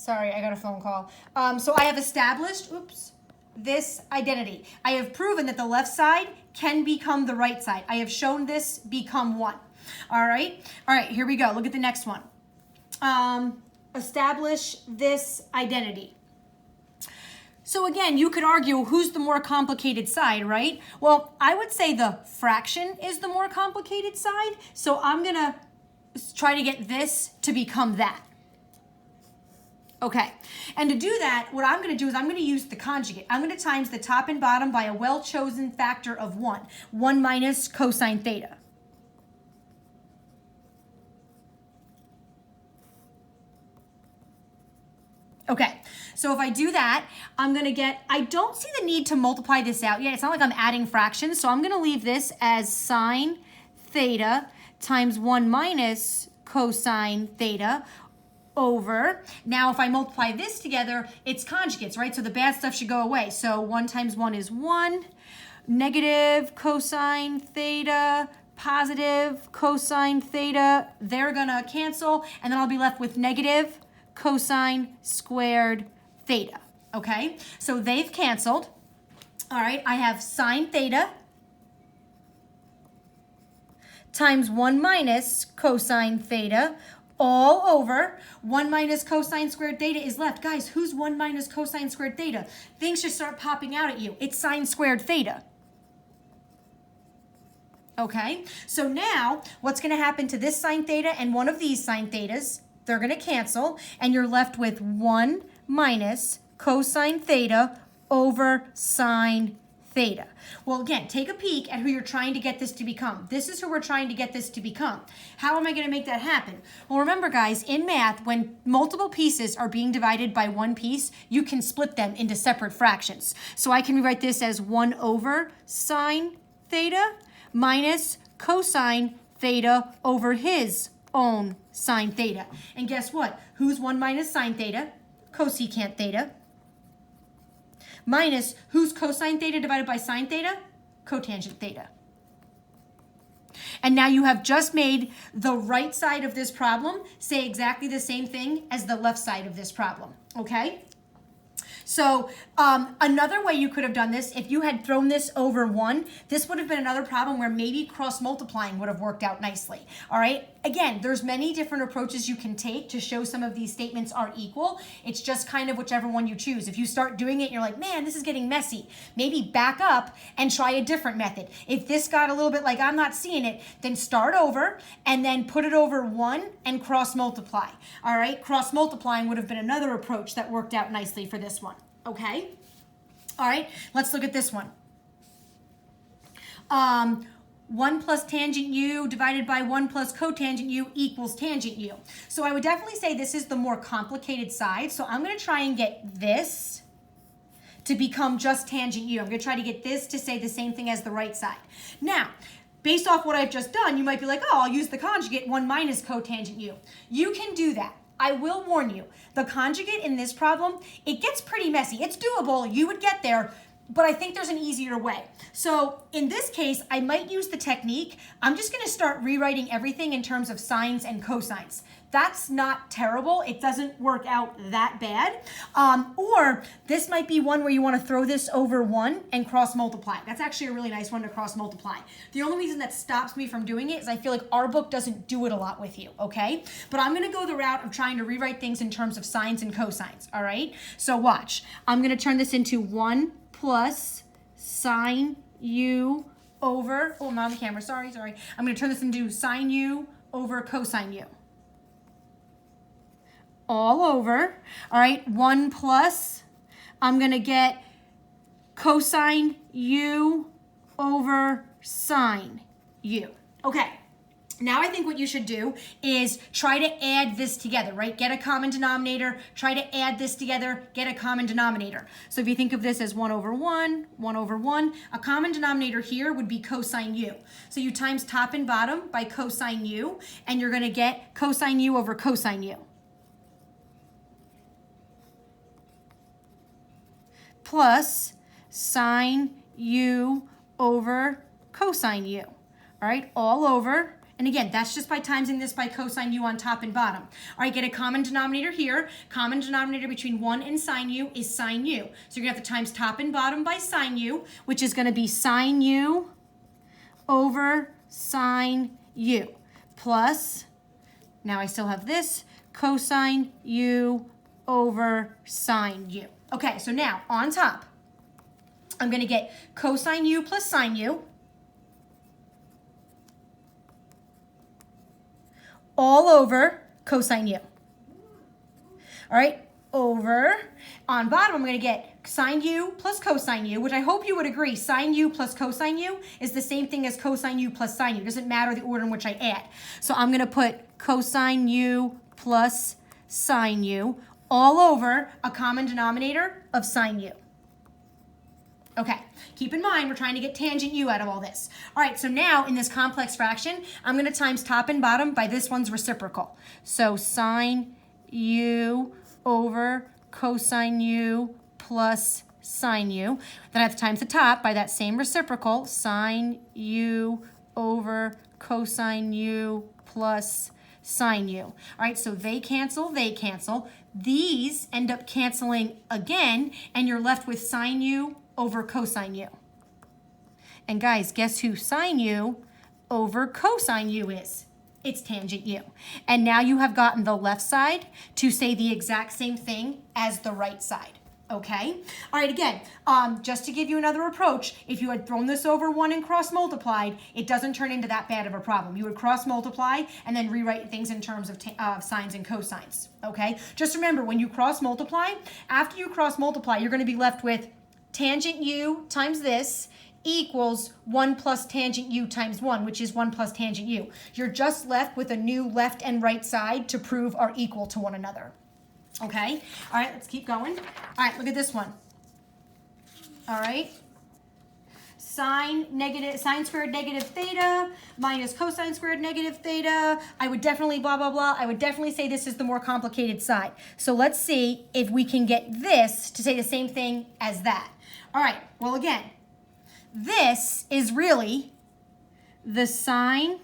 Sorry, I got a phone call. So I have established, this identity. I have proven that the left side can become the right side. I have shown this become one. All right, here we go. Look at the next one. Establish this identity. So again, you could argue who's the more complicated side, right? Well, I would say the fraction is the more complicated side. So I'm going to try to get this to become that. Okay, and to do that, what I'm going to do is I'm going to use the conjugate. I'm going to times the top and bottom by a well-chosen factor of 1. 1 minus cosine theta. Okay, so if I do that, I'm going to get, I don't see the need to multiply this out yet. It's not like I'm adding fractions, so I'm going to leave this as sine theta times 1 minus cosine theta over, now if I multiply this together, it's conjugates, right? So the bad stuff should go away. So 1 times 1 is 1, negative cosine theta, positive cosine theta, they're gonna cancel, and then I'll be left with negative cosine squared theta, okay? So they've canceled. All right, I have sine theta times 1 minus cosine theta all over 1 minus cosine squared theta is left. Guys, who's 1 minus cosine squared theta? Things should start popping out at you. It's sine squared theta. Okay, so now what's going to happen to this sine theta and one of these sine thetas? They're going to cancel, and you're left with 1 minus cosine theta over sine theta. Well, again, take a peek at who you're trying to get this to become. This is who we're trying to get this to become. How am I going to make that happen? Well, remember, guys, in math, when multiple pieces are being divided by one piece, you can split them into separate fractions. So I can rewrite this as 1 over sine theta minus cosine theta over his own sine theta. And guess what? Who's 1 minus sine theta? Cosecant theta. Minus, who's cosine theta divided by sine theta? Cotangent theta. And now you have just made the right side of this problem say exactly the same thing as the left side of this problem, okay? So another way you could have done this, if you had thrown this over 1, this would have been another problem where maybe cross multiplying would have worked out nicely. All right. Again, there's many different approaches you can take to show some of these statements are equal. It's just kind of whichever one you choose. If you start doing it and you're like, man, this is getting messy, maybe back up and try a different method. If this got a little bit like I'm not seeing it, then start over and then put it over 1 and cross multiply. All right. Cross multiplying would have been another approach that worked out nicely for this one. Okay. All right. Let's look at this one. 1 plus tangent u divided by 1 plus cotangent u equals tangent u. So I would definitely say this is the more complicated side. So I'm going to try and get this to become just tangent u. I'm going to try to get this to say the same thing as the right side. Now, based off what I've just done, you might be like, oh, I'll use the conjugate 1 minus cotangent u. You can do that. I will warn you, the conjugate in this problem, it gets pretty messy. It's doable. You would get there. But I think there's an easier way. So in this case, I might use the technique. I'm just going to start rewriting everything in terms of sines and cosines. That's not terrible. It doesn't work out that bad. Or this might be one where you want to throw this over 1 and cross multiply. That's actually a really nice one to cross multiply. The only reason that stops me from doing it is I feel like our book doesn't do it a lot with you, okay? But I'm going to go the route of trying to rewrite things in terms of sines and cosines, all right? So watch. I'm going to turn this into 1 plus sine u over, oh, I'm not on the camera, sorry. I'm going to turn this into sine u over cosine u. All over, all right, 1 plus, I'm going to get cosine u over sine u. Okay. Now I think what you should do is try to add this together, right? Get a common denominator, try to add this together, get a common denominator. So if you think of this as 1 over 1, 1 over 1, a common denominator here would be cosine u. So you times top and bottom by cosine u, and you're going to get cosine u over cosine u. Plus sine u over cosine u. All right, all over. And again, that's just by timesing this by cosine u on top and bottom. All right, get a common denominator here. Common denominator between 1 and sine u is sine u. So you're going to have to times top and bottom by sine u, which is going to be sine u over sine u plus, now I still have this, cosine u over sine u. Okay, so now on top, I'm going to get cosine u plus sine u all over cosine u. All right, over, on bottom, I'm going to get sine u plus cosine u, which I hope you would agree, sine u plus cosine u is the same thing as cosine u plus sine u. It doesn't matter the order in which I add. So I'm going to put cosine u plus sine u all over a common denominator of sine u. Okay, keep in mind, we're trying to get tangent u out of all this. All right, so now in this complex fraction, I'm going to times top and bottom by this one's reciprocal. So sine u over cosine u plus sine u. Then I have to times the top by that same reciprocal, sine u over cosine u plus sine u. All right, so they cancel, they cancel. These end up canceling again, and you're left with sine u over cosine u. And guys, guess who sine u over cosine u is? It's tangent u. And now you have gotten the left side to say the exact same thing as the right side. Okay? All right, again, just to give you another approach, if you had thrown this over 1 and cross multiplied, it doesn't turn into that bad of a problem. You would cross multiply and then rewrite things in terms of sines and cosines. Okay? Just remember, when you cross multiply, after you cross multiply, you're going to be left with tangent u times this equals 1 plus tangent u times 1, which is 1 plus tangent u. You're just left with a new left and right side to prove are equal to one another. Okay? All right, let's keep going. All right, look at this one. All right. Sine squared negative theta minus cosine squared negative theta. I would definitely blah, blah, blah. I would definitely say this is the more complicated side. So let's see if we can get this to say the same thing as that. All right, well, again, this is really the sine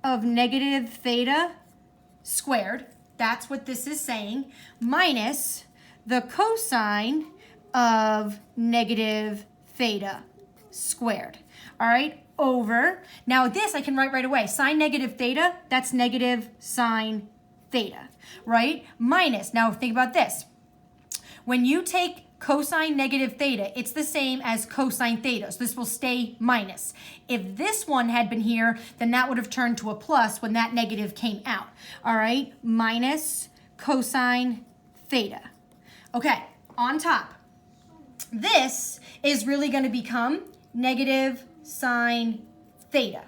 of negative theta squared. That's what this is saying, minus the cosine of negative theta squared. All right, over. Now this I can write right away. Sine negative theta, that's negative sine theta, right? Minus, now think about this. When you take cosine negative theta, it's the same as cosine theta, so this will stay minus. If this one had been here, then that would have turned to a plus when that negative came out. All right, minus cosine theta. Okay, on top, this is really going to become negative sine theta.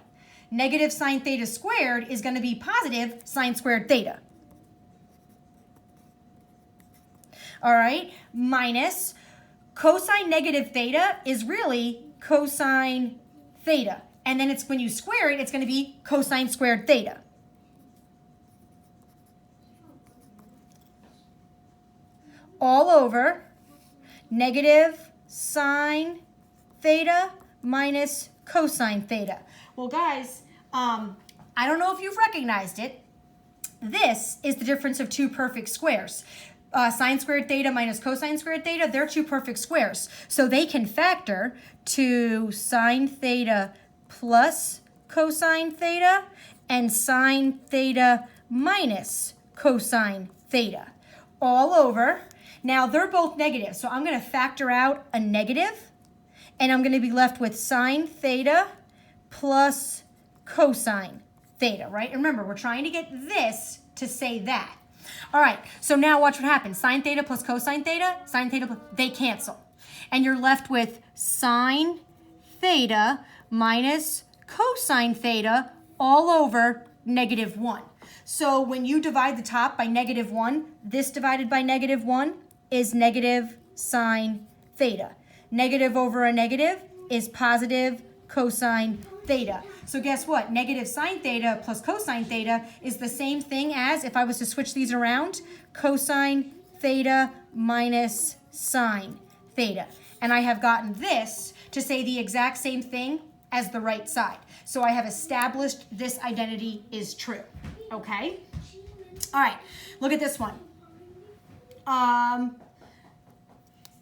Negative sine theta squared is going to be positive sine squared theta. All right, minus cosine negative theta is really cosine theta. And then it's when you square it, it's going to be cosine squared theta. All over negative sine theta minus cosine theta. Well, guys, I don't know if you've recognized it. This is the difference of two perfect squares. Sine squared theta minus cosine squared theta, they're two perfect squares. So they can factor to sine theta plus cosine theta and sine theta minus cosine theta. All over. Now they're both negative, so I'm going to factor out a negative, and I'm going to be left with sine theta plus cosine theta, right? And remember, we're trying to get this to say that. All right, so now watch what happens. Sine theta plus cosine theta, sine theta, they cancel. And you're left with sine theta minus cosine theta all over negative 1. So when you divide the top by negative 1, this divided by negative 1 is negative sine theta. Negative over a negative is positive cosine theta. So guess what? Negative sine theta plus cosine theta is the same thing as, if I was to switch these around, cosine theta minus sine theta. And I have gotten this to say the exact same thing as the right side. So I have established this identity is true, okay? All right, look at this one.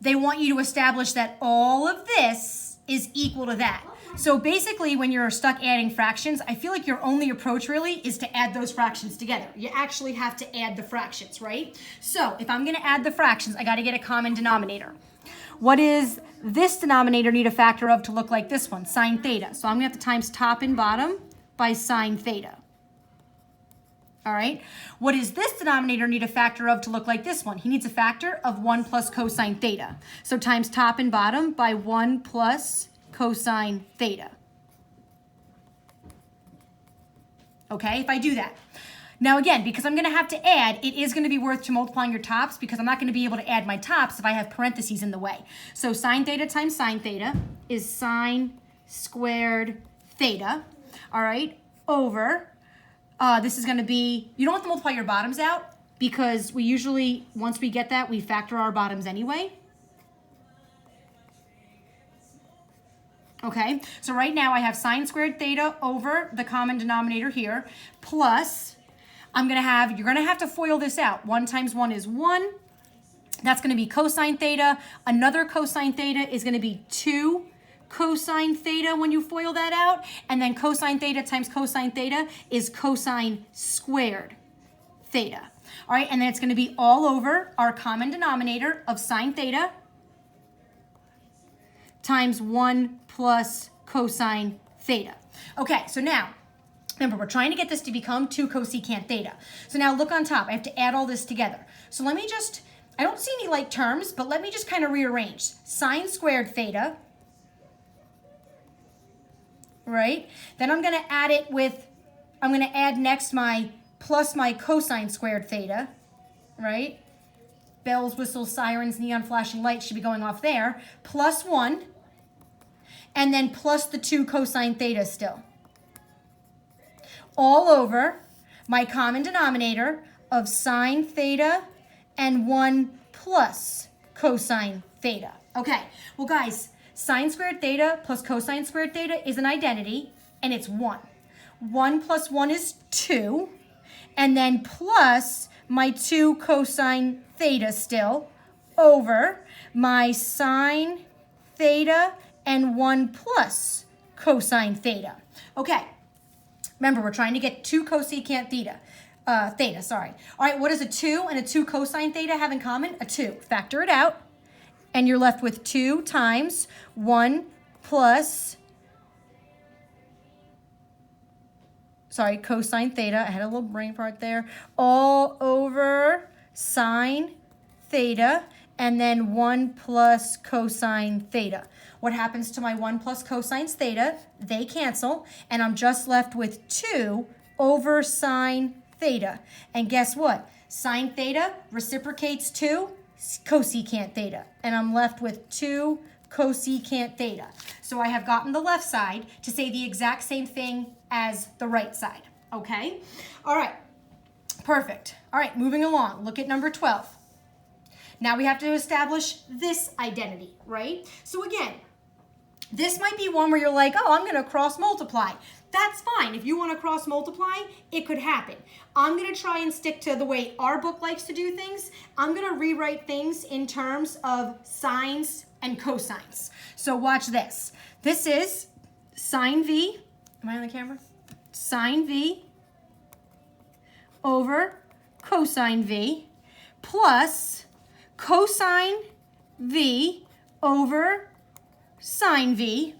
They want you to establish that all of this is equal to that. So basically, when you're stuck adding fractions, I feel like your only approach really is to add those fractions together. You actually have to add the fractions, right? So if I'm gonna add the fractions, I gotta get a common denominator. What does this denominator need a factor of to look like this one? Sine theta. So I'm gonna have to times top and bottom by sine theta. All right, what does this denominator need a factor of to look like this one? He needs a factor of 1 plus cosine theta. So times top and bottom by 1 plus cosine theta. Okay, if I do that. Now again, because I'm gonna have to add, it is gonna be worth to multiplying your tops because I'm not gonna be able to add my tops if I have parentheses in the way. So sine theta times sine theta is sine squared theta, all right, over, this is gonna be, you don't have to multiply your bottoms out because we usually, once we get that, we factor our bottoms anyway. Okay, so right now I have sine squared theta over the common denominator here, plus you're gonna have to FOIL this out. 1 times 1 is 1. That's gonna be cosine theta. Another cosine theta is gonna be 2 cosine theta when you FOIL that out. And then cosine theta times cosine theta is cosine squared theta. All right, and then it's gonna be all over our common denominator of sine theta times 1 plus cosine theta. Okay, so now, remember, we're trying to get this to become 2 cosecant theta. So now look on top. I have to add all this together. So let me just, I don't see any like terms, but let me just kind of rearrange. Sine squared theta, right? Then I'm going to add it with, I'm going to add next my plus my cosine squared theta, right? Bells, whistles, sirens, neon flashing lights should be going off there. Plus 1, and then plus the 2 cosine theta still. All over my common denominator of sine theta and 1 plus cosine theta. Okay, well guys, sine squared theta plus cosine squared theta is an identity, and it's 1. 1 plus 1 is 2, and then plus my 2 cosine theta still over my sine theta and 1 plus cosine theta. Okay, remember we're trying to get 2 cosecant theta. All right, what does a 2 and a 2 cosine theta have in common? A 2. Factor it out, and you're left with 2 times 1 plus, cosine theta. I had a little brain fart there. All over sine theta, and then 1 plus cosine theta. What happens to my 1 plus cosines theta? They cancel, and I'm just left with 2 over sine theta. And guess what? Sine theta reciprocates to cosecant theta, and I'm left with 2 cosecant theta. So I have gotten the left side to say the exact same thing as the right side, okay? All right, perfect. All right, moving along, look at number 12. Now we have to establish this identity, right? So again, this might be one where you're like, oh, I'm gonna cross multiply. That's fine. If you wanna cross multiply, it could happen. I'm gonna try and stick to the way our book likes to do things. I'm gonna rewrite things in terms of sines and cosines. So watch this. This is sine V, am I on the camera? Sine V over cosine V plus cosine V over sine V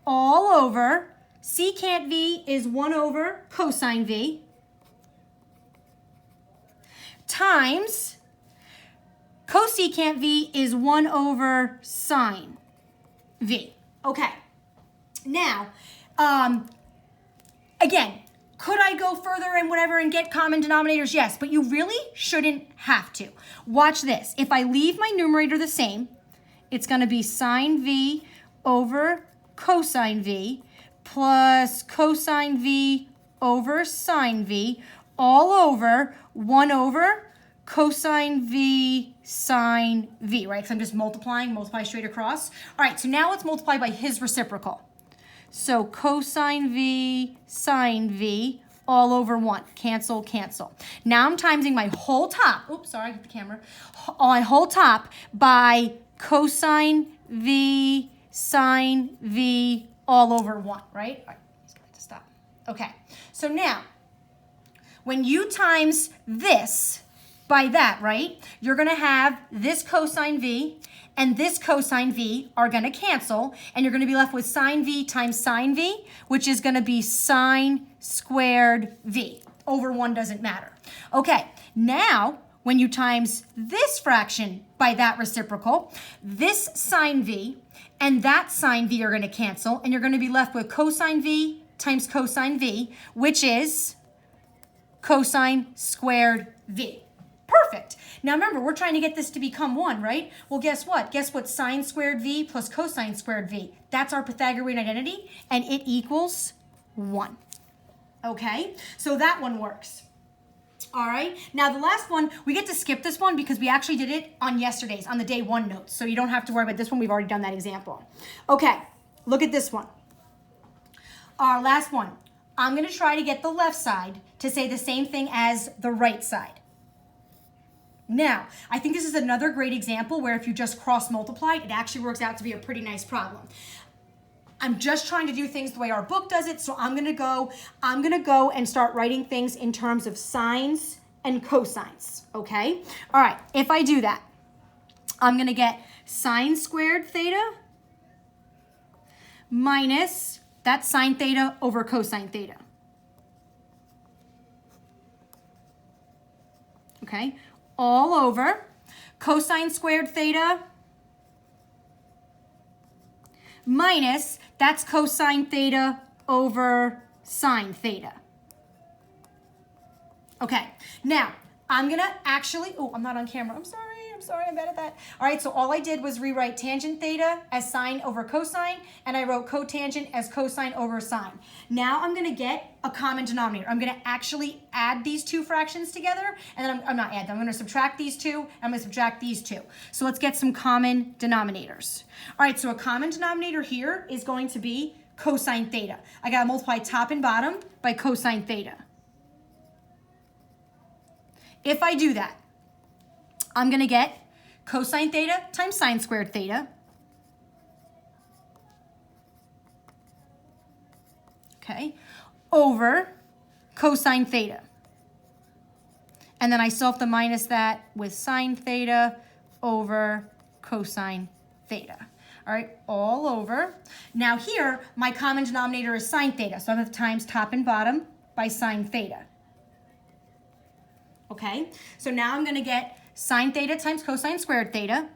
all over, secant V is 1 over cosine V, times cosecant V is 1 over sine V. Okay, now, again, could I go further and whatever and get common denominators? Yes, but you really shouldn't have to. Watch this. If I leave my numerator the same, it's going to be sine V over cosine V plus cosine V over sine V all over 1 over cosine V sine V, right? Because I'm just multiply straight across. All right, so now let's multiply by his reciprocal. So cosine V, sine V, all over 1. Cancel, cancel. Now I'm timesing my whole top. Oops, sorry, I hit the camera. My whole top by cosine V, sine V, all over 1, right? All right, he's going to stop. Okay, so now, when you times this by that, right, you're going to have this cosine V and this cosine V are going to cancel, and you're going to be left with sine V times sine V, which is going to be sine squared V. Over 1 doesn't matter. Okay, now when you times this fraction by that reciprocal, this sine V and that sine V are going to cancel, and you're going to be left with cosine V times cosine V, which is cosine squared V. Perfect. Now remember, we're trying to get this to become 1, right? Well, guess what? Guess what sine squared V plus cosine squared V? That's our Pythagorean identity, and it equals 1. Okay, so that one works. All right, now the last one, we get to skip this one because we actually did it on yesterday's, on the day 1 notes. So you don't have to worry about this one. We've already done that example. Okay, look at this one. Our last one. I'm going to try to get the left side to say the same thing as the right side. Now, I think this is another great example where if you just cross multiply, it actually works out to be a pretty nice problem. I'm just trying to do things the way our book does it, so I'm gonna go and start writing things in terms of sines and cosines, okay? All right, if I do that, I'm gonna get sine squared theta minus that sine theta over cosine theta. Okay, all over cosine squared theta minus, that's cosine theta over sine theta. Okay, now I'm gonna actually, oh, I'm not on camera. I'm sorry, I'm bad at that. All right, so all I did was rewrite tangent theta as sine over cosine, and I wrote cotangent as cosine over sine. Now I'm gonna get a common denominator. I'm gonna actually add these two fractions together, and then I'm not add them. I'm gonna subtract these two, I'm gonna subtract these two. So let's get some common denominators. All right, so a common denominator here is going to be cosine theta. I gotta multiply top and bottom by cosine theta. If I do that, I'm gonna get cosine theta times sine squared theta. Okay, over cosine theta. And then I still have to minus that with sine theta over cosine theta. All right, all over. Now here, my common denominator is sine theta, so I'm gonna times top and bottom by sine theta. Okay, so now I'm gonna get sine theta times cosine squared theta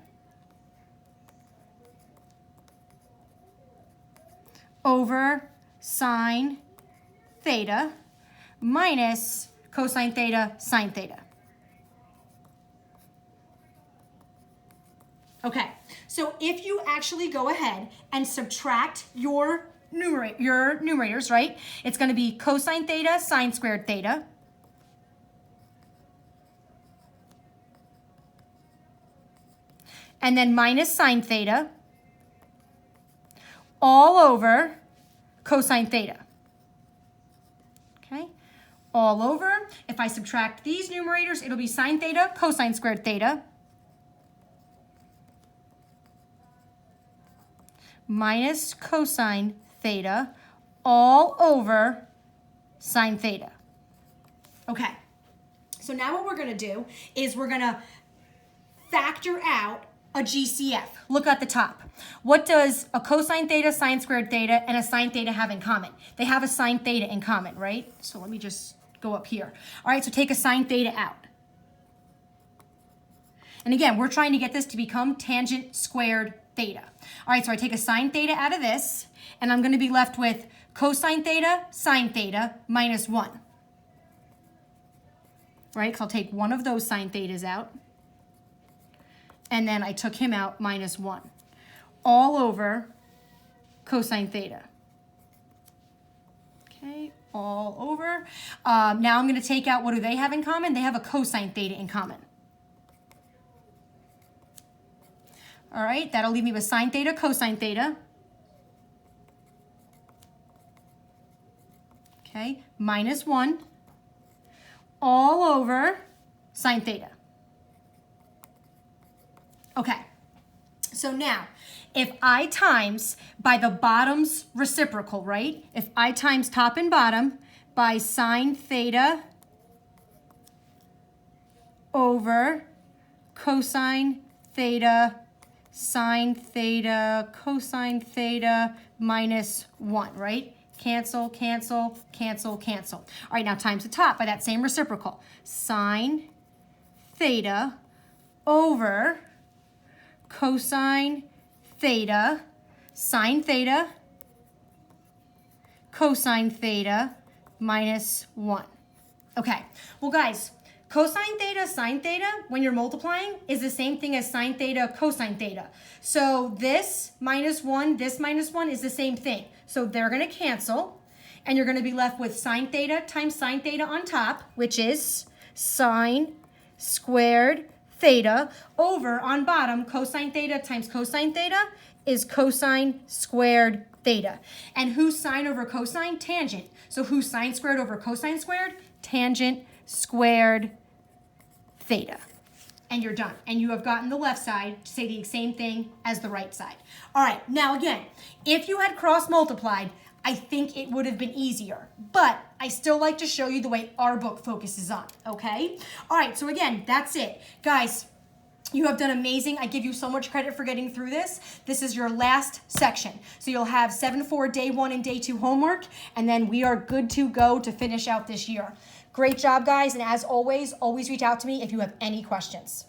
over sine theta minus cosine theta sine theta. Okay, so if you actually go ahead and subtract your numerators, right? It's going to be cosine theta sine squared theta and then minus sine theta all over cosine theta. Okay, all over. If I subtract these numerators, it'll be sine theta cosine squared theta minus cosine theta all over sine theta. Okay, so now what we're going to do is we're going to factor out a GCF. Look at the top. What does a cosine theta, sine squared theta, and a sine theta have in common? They have a sine theta in common, right? So let me just go up here. All right, so take a sine theta out. And again, we're trying to get this to become tangent squared theta. All right, so I take a sine theta out of this, and I'm going to be left with cosine theta, sine theta, minus 1. Right, because I'll take one of those sine thetas out. And then I took him out, minus 1. All over cosine theta. Okay, all over. Now I'm going to take out, what do they have in common? They have a cosine theta in common. All right, that'll leave me with sine theta, cosine theta. okay, minus 1 all over sine theta. Okay, so now, if I times by the bottom's reciprocal, right? If I times top and bottom by sine theta over cosine theta, sine theta, cosine theta minus 1, right? Cancel, cancel, cancel, cancel. All right, now times the top by that same reciprocal. Sine theta over cosine theta, sine theta, cosine theta minus 1. Okay, well guys, cosine theta, sine theta, when you're multiplying, is the same thing as sine theta, cosine theta. So this minus 1 is the same thing. So they're going to cancel, and you're going to be left with sine theta times sine theta on top, which is sine squared theta over on bottom cosine theta times cosine theta is cosine squared theta. And who's sine over cosine? Tangent. So who's sine squared over cosine squared? Tangent squared theta. And you're done. And you have gotten the left side to say the same thing as the right side. All right, now again, if you had cross multiplied, I think it would have been easier, but I still like to show you the way our book focuses on, okay? All right, so again, that's it. Guys, you have done amazing. I give you so much credit for getting through this. This is your last section. So you'll have 7-4 day 1 and day 2 homework, and then we are good to go to finish out this year. Great job, guys, and as always reach out to me if you have any questions.